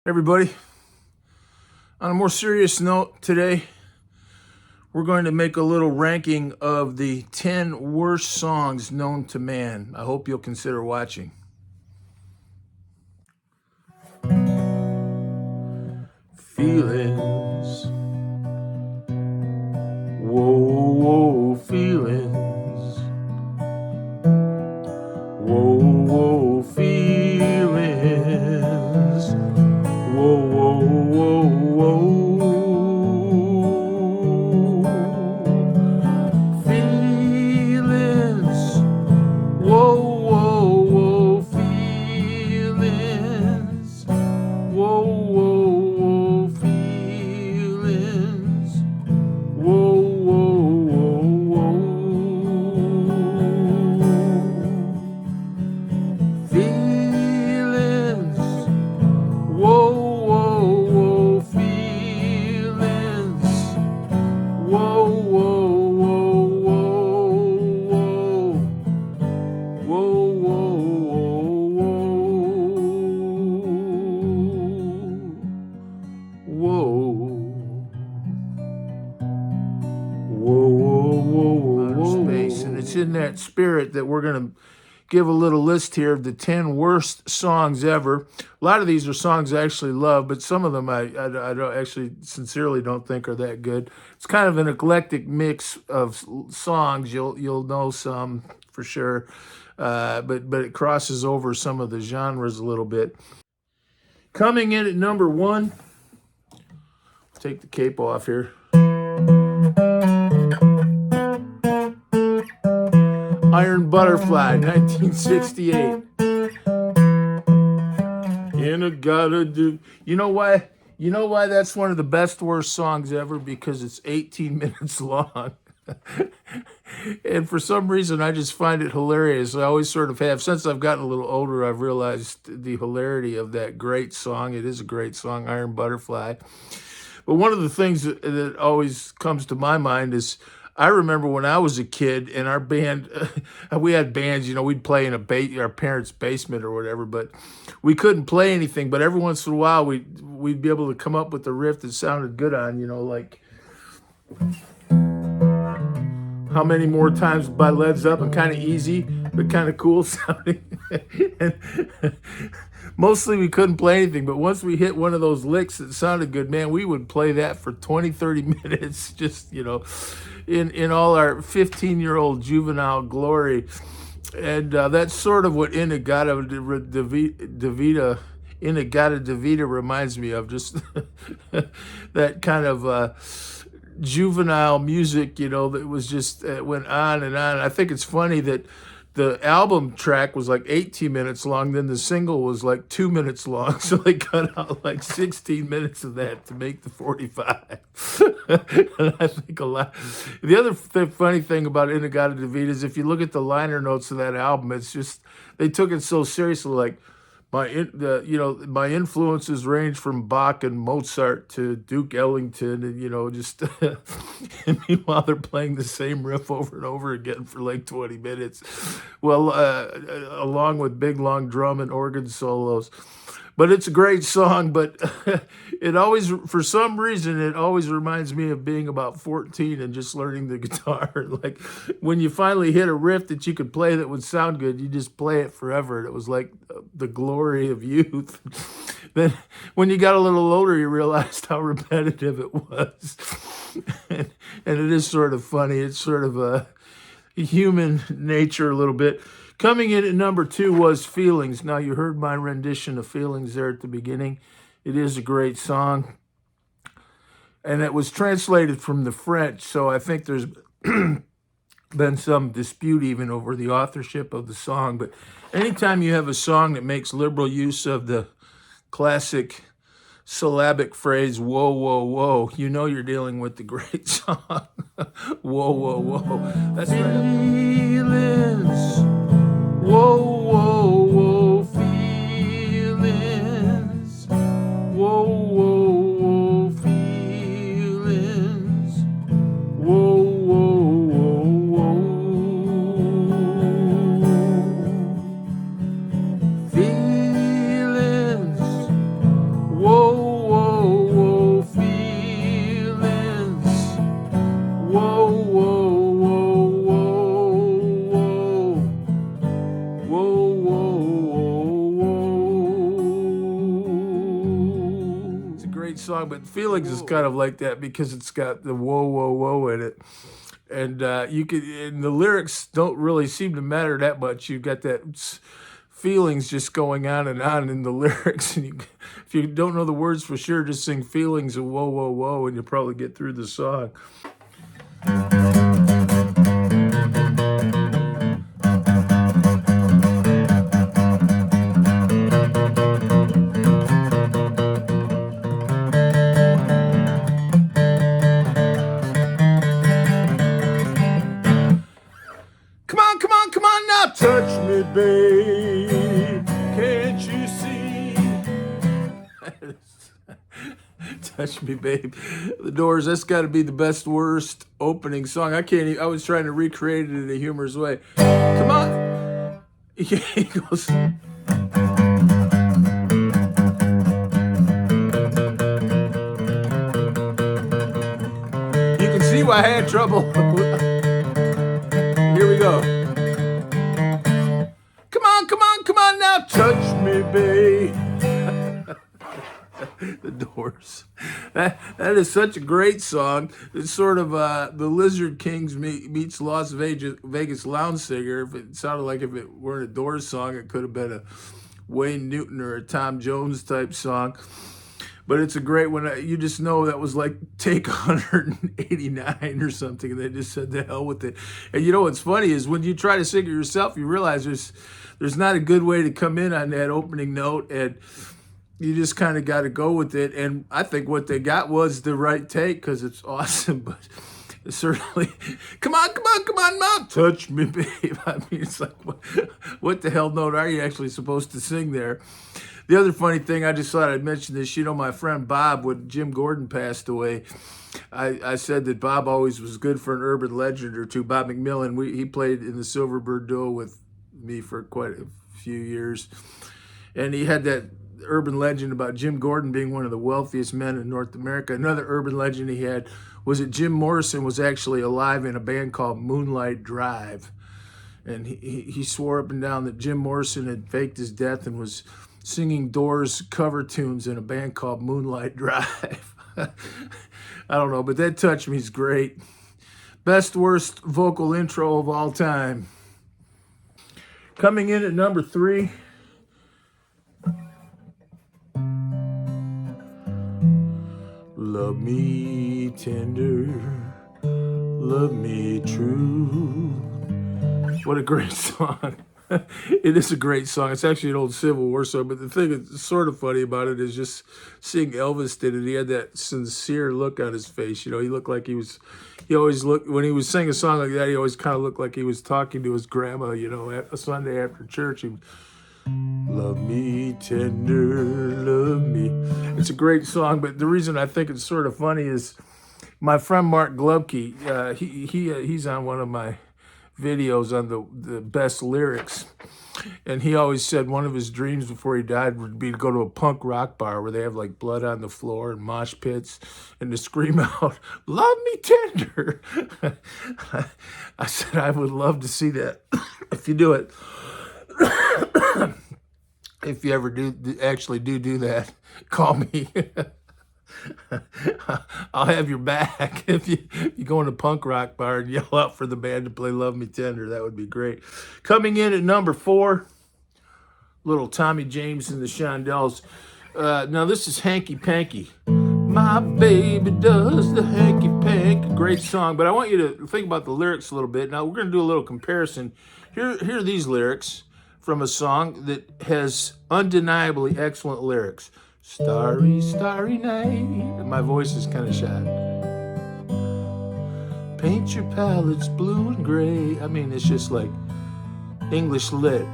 Everybody, on a more serious note today, we're going to make a little ranking of the 10 worst songs known to man. I hope you'll consider watching. Feelings. Whoa, whoa, feelings. Whoa, whoa, feelings. Whoa, whoa, whoa, whoa. Feelings. Whoa, whoa, whoa, feelings. Whoa, whoa, whoa, feelings. Whoa, whoa, whoa, whoa. Feelings. Whoa, whoa, whoa, feelings. Whoa, whoa, whoa, whoa, whoa. Whoa, whoa, whoa, whoa, whoa, space. And it's in that spirit that we're going to give a little list here of the 10 worst songs ever. A lot of these are songs I actually love, but some of them I don't actually sincerely don't think are that good. It's kind of an eclectic mix of songs. You'll know some for sure, but it crosses over some of the genres a little bit. Coming in at number one, take the cape off here. Iron Butterfly, 1968. And I gotta do. You know why? You know why that's one of the best worst songs ever? Because it's 18 minutes long. And for some reason, I just find it hilarious. I always sort of have. Since I've gotten a little older, I've realized the hilarity of that great song. It is a great song, Iron Butterfly. But one of the things that always comes to my mind is I remember when I was a kid and our band, we had bands, we'd play in our parents' basement or whatever, but we couldn't play anything. But every once in a while, we'd be able to come up with a riff that sounded good on, like How Many More Times by Led Zeppelin, kind of easy, but kind of cool sounding. And mostly we couldn't play anything, but once we hit one of those licks that sounded good, man, we would play that for 20, 30 minutes, just, in all our 15-year-old juvenile glory. And that's sort of what Inagata Davida reminds me of, just that kind of juvenile music, that was just went on and on. I think it's funny that the album track was like 18 minutes long, then the single was like 2 minutes long, so they cut out like 16 minutes of that to make the 45. And I think a lot. The other funny thing about Inagata Davida is if you look at the liner notes of that album, it's just they took it so seriously, like my influences range from Bach and Mozart to Duke Ellington, and just and meanwhile they're playing the same riff over and over again for like 20 minutes, well, along with big long drum and organ solos. But it's a great song, but it always, for some reason, it always reminds me of being about 14 and just learning the guitar. Like when you finally hit a riff that you could play that would sound good, you just play it forever. And it was like the glory of youth. Then when you got a little older, you realized how repetitive it was. And it is sort of funny. It's sort of a human nature a little bit. Coming in at number two was Feelings. Now, you heard my rendition of Feelings there at the beginning. It is a great song. And it was translated from the French, so I think there's been some dispute even over the authorship of the song. But anytime you have a song that makes liberal use of the classic syllabic phrase, whoa, whoa, whoa, you're dealing with the great song. Whoa, whoa, whoa. That's right. Feelings. Whoa, whoa, whoa, feelings. Whoa, whoa, whoa, feelings. Whoa, whoa, whoa, whoa. Feelings. Whoa, song, but Feelings is kind of like that because it's got the whoa, whoa, whoa in it. And and the lyrics don't really seem to matter that much. You've got that feelings just going on in the lyrics. And if you don't know the words for sure, just sing Feelings and whoa, whoa, whoa, and you'll probably get through the song. Come on now, touch me, babe. Can't you see? Touch me, babe. The Doors. That's got to be the best, worst opening song. I can't. I was trying to recreate it in a humorous way. Come on. Yeah, he goes. You can see why I had trouble. Here we go. Come on now, touch me, babe. The Doors. That is such a great song. It's sort of the Lizard Kings meets Las Vegas Lounge Singer. If it sounded like if it weren't a Doors song, it could have been a Wayne Newton or a Tom Jones type song. But it's a great one. You just know that was like take 189 or something. And they just said, the hell with it. And you know what's funny is when you try to sing it yourself, you realize there's not a good way to come in on that opening note. And you just kind of got to go with it. And I think what they got was the right take because it's awesome. But certainly, come on, Mom, touch me, babe. I mean, it's like, what the hell note are you actually supposed to sing there? The other funny thing, I just thought I'd mention this. You know, my friend Bob, when Jim Gordon passed away, I said that Bob always was good for an urban legend or two. Bob McMillan, he played in the Silverbird Duo with me for quite a few years. And he had that urban legend about Jim Gordon being one of the wealthiest men in North America. Another urban legend he had was that Jim Morrison was actually alive in a band called Moonlight Drive. And he swore up and down that Jim Morrison had faked his death and was singing Doors cover tunes in a band called Moonlight Drive. I don't know, but that Touch Me is great. Best, worst vocal intro of all time. Coming in at number 3. Love me tender, love me true. What a great song. It is a great song. It's actually an old Civil War song, but the thing that's sort of funny about it is just seeing Elvis did it. He had that sincere look on his face. You know, he looked like he always looked, when he was singing a song like that, he always kind of looked like he was talking to his grandma, you know, a Sunday after church. He would, love me tender, love me. It's a great song, but the reason I think it's sort of funny is my friend Mark Glubke, he's on one of my videos on the best lyrics, and he always said one of his dreams before he died would be to go to a punk rock bar where they have like blood on the floor and mosh pits and to scream out, love me tender. I said I would love to see that if you do it. If you ever do that, call me. I'll have your back. If you go in a punk rock bar and yell out for the band to play Love Me Tender, that would be great. Coming in at number 4, little Tommy James and the Shondells. Now this is Hanky Panky. My baby does the hanky panky. Great song, but I want you to think about the lyrics a little bit. Now we're going to do a little comparison. Here are these lyrics from a song that has undeniably excellent lyrics. Starry, starry night. My voice is kind of shot. Paint your palettes blue and gray. I mean, it's just like English lit.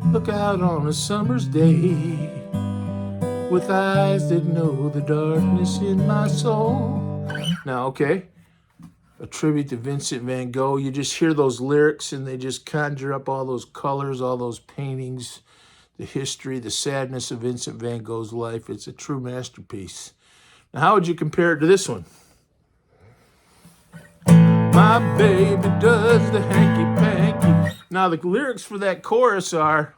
Look out on a summer's day with eyes that know the darkness in my soul. Now, okay, a tribute to Vincent van Gogh. You just hear those lyrics and they just conjure up all those colors, all those paintings, the history, the sadness of Vincent van Gogh's life. It's a true masterpiece. Now, how would you compare it to this one? My baby does the hanky-panky. Now, the lyrics for that chorus are,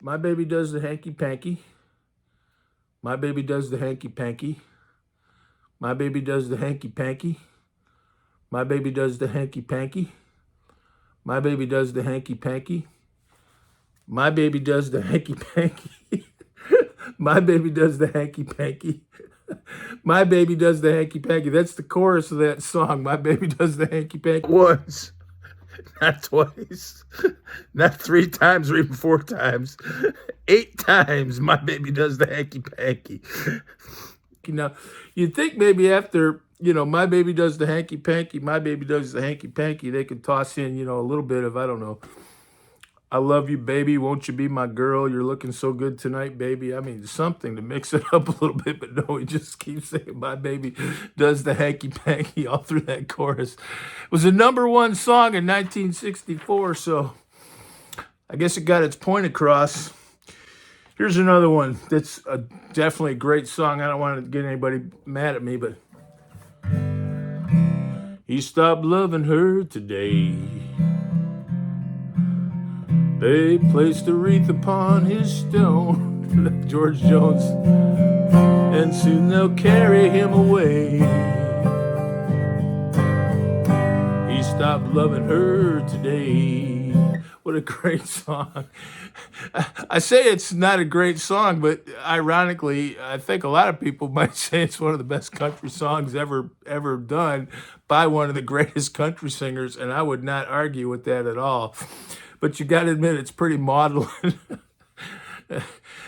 my baby does the hanky-panky My baby does the hanky panky. My baby does the hanky panky. My baby does the hanky panky. My baby does the hanky panky. My baby does the hanky panky. My baby does the hanky panky. My baby does the hanky panky. That's the chorus of that song. My baby does the hanky panky. Once, not twice, not 3 times or even 4 times, 8 times. My baby does the hanky panky. Now, you'd think maybe after, my baby does the hanky panky, my baby does the hanky panky, they could toss in, a little bit of, I don't know, I love you, baby. Won't you be my girl? You're looking so good tonight, baby. I mean, something to mix it up a little bit, but no, he just keeps saying, my baby does the hanky panky all through that chorus. It was a #1 song in 1964, so I guess it got its point across. Here's another one that's definitely a great song. I don't want to get anybody mad at me, but he stopped loving her today. They placed a wreath upon his stone, George Jones, and soon they'll carry him away. He stopped loving her today. What a great song. I say it's not a great song, but ironically, I think a lot of people might say it's one of the best country songs ever done by one of the greatest country singers, and I would not argue with that at all. But you got to admit, it's pretty maudlin.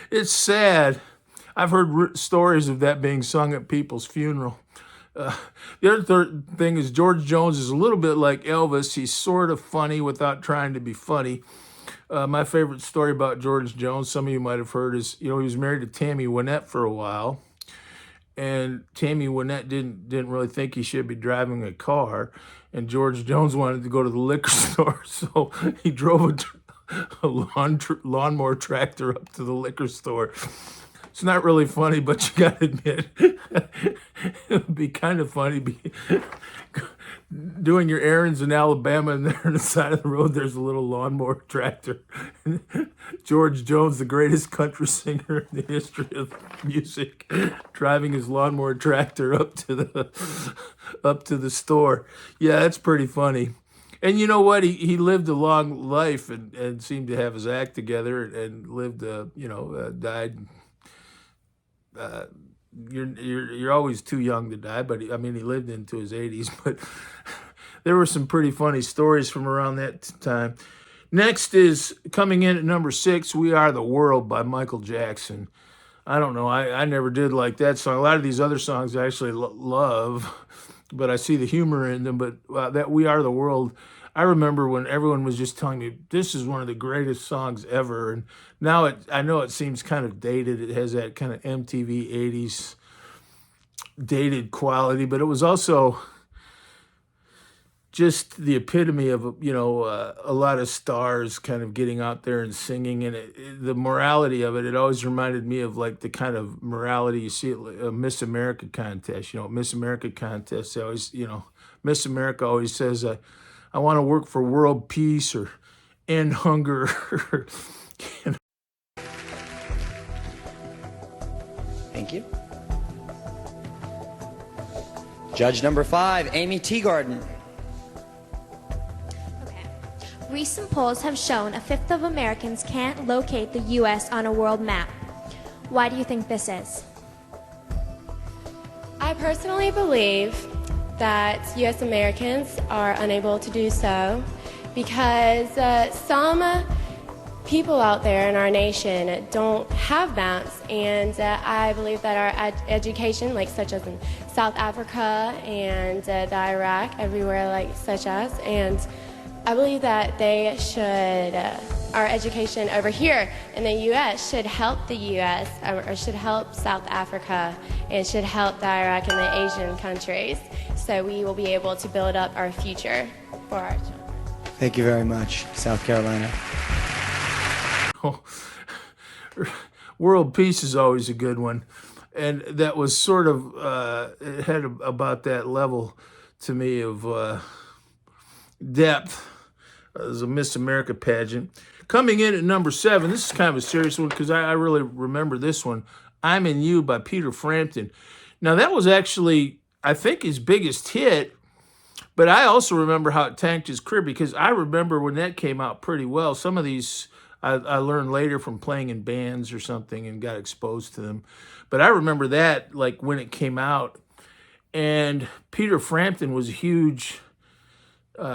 It's sad. I've heard stories of that being sung at people's funeral. The other thing is George Jones is a little bit like Elvis. He's sort of funny without trying to be funny. My favorite story about George Jones, some of you might have heard, is he was married to Tammy Wynette for a while, and Tammy Wynette didn't really think he should be driving a car, and George Jones wanted to go to the liquor store, so he drove a lawnmower tractor up to the liquor store. It's not really funny, but you got to admit, it would be kind of funny doing your errands in Alabama, and there on the side of the road, there's a little lawnmower tractor. George Jones, the greatest country singer in the history of music, driving his lawnmower tractor up to the store. Yeah, that's pretty funny. And you know what? He lived a long life and seemed to have his act together and lived, died. You're always too young to die, but he lived into his 80s. But there were some pretty funny stories from around that time. Next is coming in at #6, "We Are the World" by Michael Jackson. I don't know, I never did like that song. A lot of these other songs I actually love, but I see the humor in them. But that "We Are the World," I remember when everyone was just telling me this is one of the greatest songs ever. And now I know it seems kind of dated. It has that kind of MTV 80s dated quality, but it was also just the epitome of, a lot of stars kind of getting out there and singing. And the morality of it, it always reminded me of like the kind of morality you see at a Miss America contest. Miss America contest, they always, Miss America always says, I want to work for world peace or end hunger. Thank you. Judge number 5, Amy Teagarden. Okay. Recent polls have shown 1/5 of Americans can't locate the U.S. on a world map. Why do you think this is? I personally believe that U.S. Americans are unable to do so because some people out there in our nation don't have maps, and I believe that our education, such as in South Africa and the Iraq, everywhere such as, and I believe that they should, our education over here in the U.S. should help the U.S. or should help South Africa and should help the Iraq and the Asian countries, so we will be able to build up our future for our children. Thank you very much, South Carolina. World peace is always a good one. And that was sort of, it had about that level to me of depth as a Miss America pageant. Coming in at #7, this is kind of a serious one because I really remember this one. I'm in You by Peter Frampton. Now, that was actually, I think, his biggest hit, but I also remember how it tanked his career because I remember when that came out pretty well. Some of these I learned later from playing in bands or something and got exposed to them. But I remember that, like, when it came out. And Peter Frampton was a huge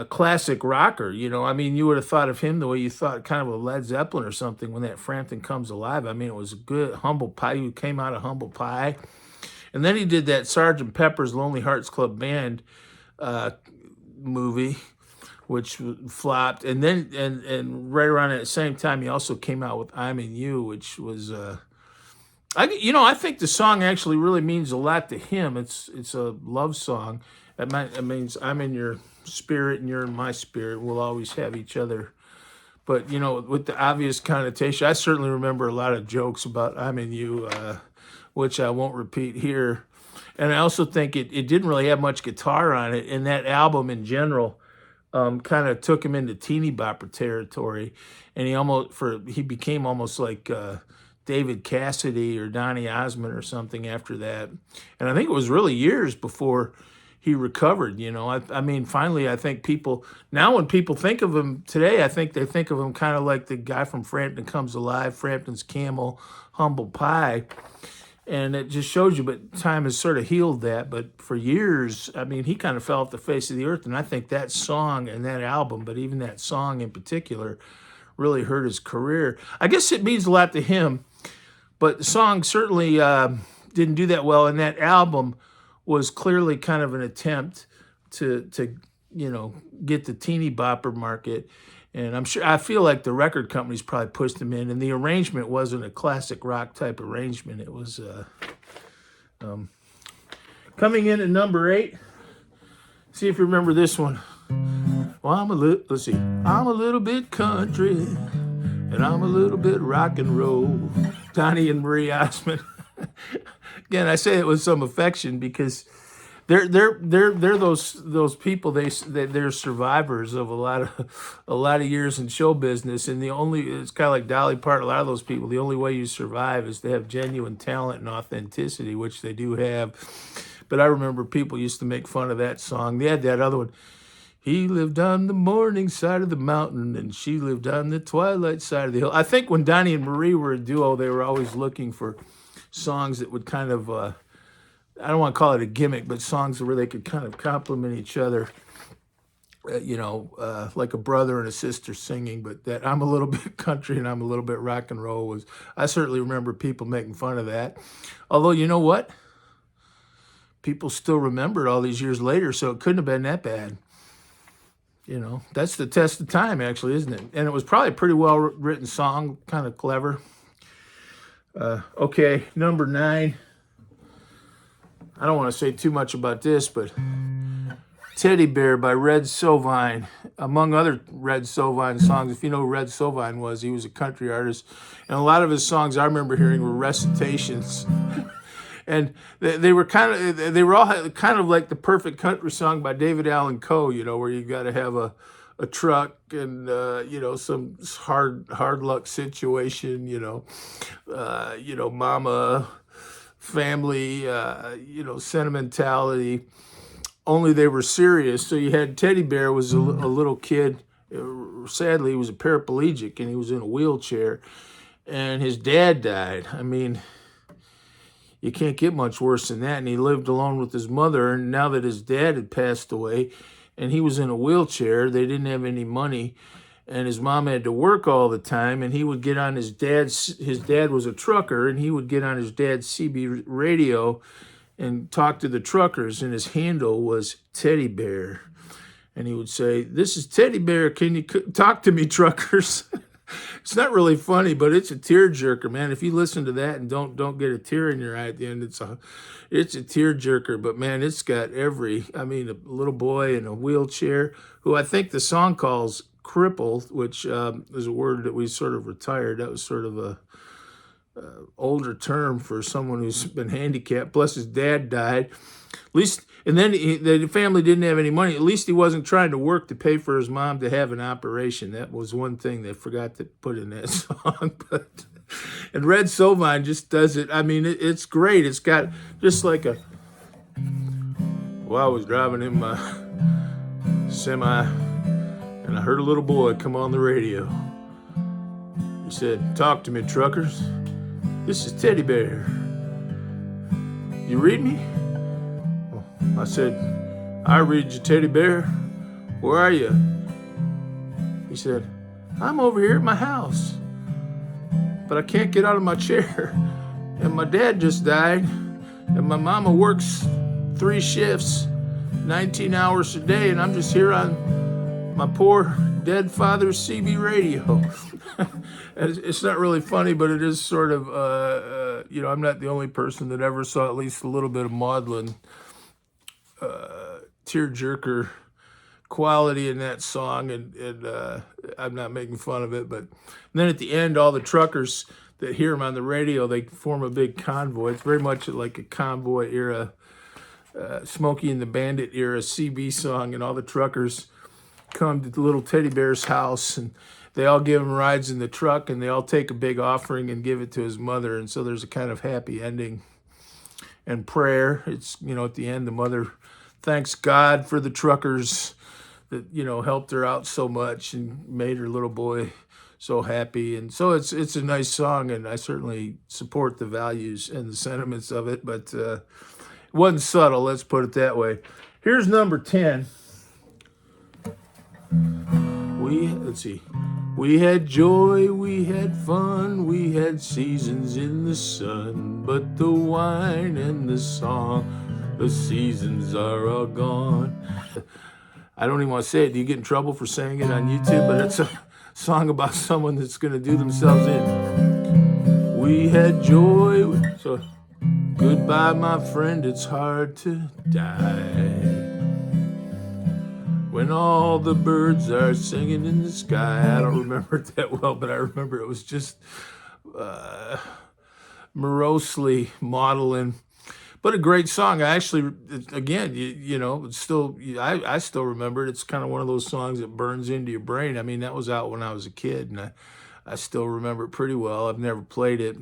classic rocker. You know, I mean, you would have thought of him the way you thought kind of a Led Zeppelin or something when that Frampton Comes Alive. I mean, it was a good Humble Pie. He came out of Humble Pie. And then he did that Sgt. Pepper's Lonely Hearts Club Band movie, which flopped. And then, and right around at the same time, he also came out with I'm in You, which was, I think the song actually really means a lot to him. It's a love song. It means I'm in your spirit and you're in my spirit. We'll always have each other. But, you know, with the obvious connotation, I certainly remember a lot of jokes about I'm in You, which I won't repeat here. And I also think it didn't really have much guitar on it. And that album in general kind of took him into teeny bopper territory. And he became almost like David Cassidy or Donny Osmond or something after that. And I think it was really years before he recovered. You know, I mean, finally, I think when people think of him today, I think they think of him kind of like the guy from Frampton Comes Alive, Frampton's Camel, Humble Pie. And it just shows you, but time has sort of healed that. But for years, I mean, he kind of fell off the face of the earth. And I think that song and that album, but even that song in particular, really hurt his career. I guess it means a lot to him, but the song certainly didn't do that well. And that album was clearly kind of an attempt to get the teeny bopper market. And I feel like the record companies probably pushed him in, and the arrangement wasn't a classic rock type arrangement. It was coming in at number 8. See if you remember this one. Well, let's see. I'm a little bit country, and I'm a little bit rock and roll. Donny and Marie Osmond. Again, I say it with some affection because they're those people. They're survivors of a lot of years in show business, and it's kind of like Dolly Parton. A lot of those people, the only way you survive is to have genuine talent and authenticity, which they do have. But I remember people used to make fun of that song. They had that other one. He lived on the morning side of the mountain, and she lived on the twilight side of the hill. I think when Donny and Marie were a duo, they were always looking for songs that would kind of I don't want to call it a gimmick, but songs where they could kind of complement each other, like a brother and a sister singing. But that I'm a little bit country and I'm a little bit rock and roll I certainly remember people making fun of that. Although, you know what? People still remember it all these years later, so it couldn't have been that bad. You know, that's the test of time, actually, isn't it? And it was probably a pretty well-written song, kind of clever. Okay, number 9. I don't want to say too much about this, but Teddy Bear by Red Sovine, among other Red Sovine songs. If you know who Red Sovine was, he was a country artist. And a lot of his songs I remember hearing were recitations. And they were all kind of like the perfect country song by David Allan Coe, where you got to have a truck and, some hard luck situation, mama, family, sentimentality. Only they were serious. So you had Teddy Bear was a little kid. Sadly, he was a paraplegic and he was in a wheelchair. And his dad died. I mean, you can't get much worse than that. And he lived alone with his mother. And now that his dad had passed away and he was in a wheelchair, they didn't have any money. And his mom had to work all the time, and he would get on his dad was a trucker, and he would get on his dad's CB radio and talk to the truckers, and his handle was Teddy Bear. And he would say, "This is Teddy Bear, can you talk to me, truckers?" It's not really funny, but it's a tearjerker, man. If you listen to that and don't get a tear in your eye at the end, it's a tearjerker. But man, it's got a little boy in a wheelchair who I think the song calls crippled, which is a word that we sort of retired. That was sort of a older term for someone who's been handicapped. Plus his dad died. At least, and then the family didn't have any money. At least he wasn't trying to work to pay for his mom to have an operation. That was one thing they forgot to put in that song. But And Red Sovine just does it. I mean, it's great. It's got just like a. Well, I was driving in my semi, and I heard a little boy come on the radio. He said, "Talk to me, truckers. This is Teddy Bear. You read me?" I said, "I read you, Teddy Bear. Where are you?" He said, "I'm over here at my house, but I can't get out of my chair. And my dad just died, and my mama works 3 shifts, 19 hours a day, and I'm just here on my poor dead father's CB radio." It's not really funny, but it is sort of, I'm not the only person that ever saw at least a little bit of maudlin tearjerker quality in that song, and I'm not making fun of it, but then at the end, all the truckers that hear him on the radio, they form a big convoy. It's very much like a convoy era, Smokey and the Bandit era CB song, and all the truckers come to the little Teddy Bear's house, and they all give him rides in the truck, and they all take a big offering and give it to his mother, and so there's a kind of happy ending and prayer. It's, at the end, the mother thanks God for the truckers that, helped her out so much and made her little boy so happy. And so it's a nice song, and I certainly support the values and the sentiments of it, but it wasn't subtle, let's put it that way. Here's number 10. Let's see. We had joy, we had fun, we had seasons in the sun, but the wine and the song, the seasons are all gone. I don't even want to say it. Do you get in trouble for saying it on YouTube? But it's a song about someone that's going to do themselves in. We had joy. So, goodbye, my friend, it's hard to die. When all the birds are singing in the sky. I don't remember it that well, but I remember it was just morosely maudlin. But a great song. I actually, again, it's still, I still remember it. It's kind of one of those songs that burns into your brain. I mean, that was out when I was a kid, and I still remember it pretty well. I've never played it.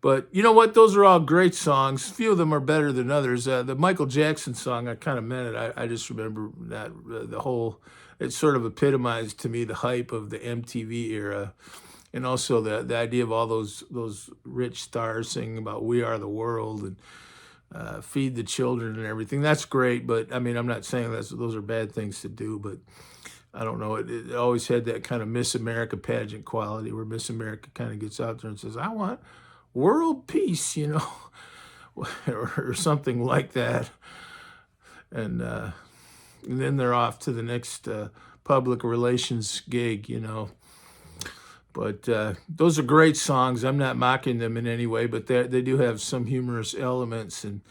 But you know what? Those are all great songs. A few of them are better than others. The Michael Jackson song, I kind of meant it. I just remember that it sort of epitomized to me the hype of the MTV era. And also the idea of all those rich stars singing about "We Are the World" and "Feed the Children" and everything. That's great, but I mean, I'm not saying those are bad things to do, but I don't know. It always had that kind of Miss America pageant quality, where Miss America kind of gets out there and says, "I want world peace," or something like that. And then they're off to the next public relations gig, But those are great songs. I'm not mocking them in any way, but they do have some humorous elements, and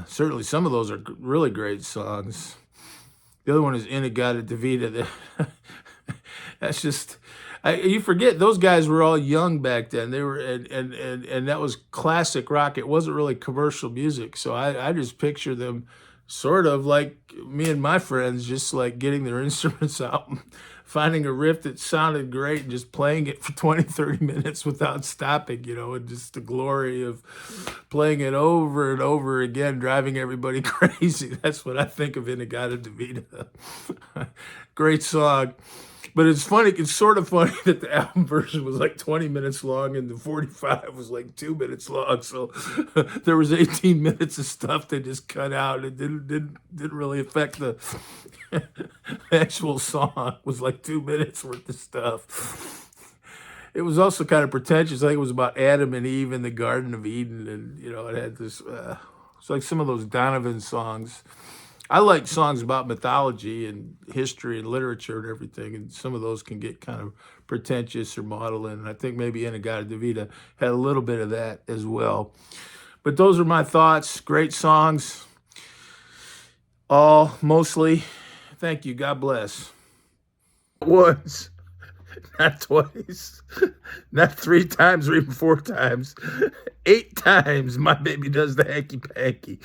certainly some of those are really great songs. The other one is In-A-Gadda-Da-Vida. That's just, you forget those guys were all young back then. They were, and that was classic rock. It wasn't really commercial music, so I just picture them sort of like me and my friends, just like getting their instruments out, finding a riff that sounded great and just playing it for 20, 30 minutes without stopping, and just the glory of playing it over and over again, driving everybody crazy. That's what I think of In-A-Gadda-Da-Vida. Great song. But it's funny, it's sort of funny that the album version was like 20 minutes long and the 45 was like 2 minutes long. So there was 18 minutes of stuff they just cut out. It didn't really affect the actual song. It was like 2 minutes worth of stuff. It was also kind of pretentious. I think it was about Adam and Eve in the Garden of Eden. And, it had this, it's like some of those Donovan songs. I like songs about mythology and history and literature and everything, and some of those can get kind of pretentious or maudlin, and I think maybe In-A-Gadda-Da-Vida had a little bit of that as well. But those are my thoughts. Great songs, all mostly. Thank you. God bless. Once, not twice, not 3 times or even 4 times, 8 times my baby does the hanky panky.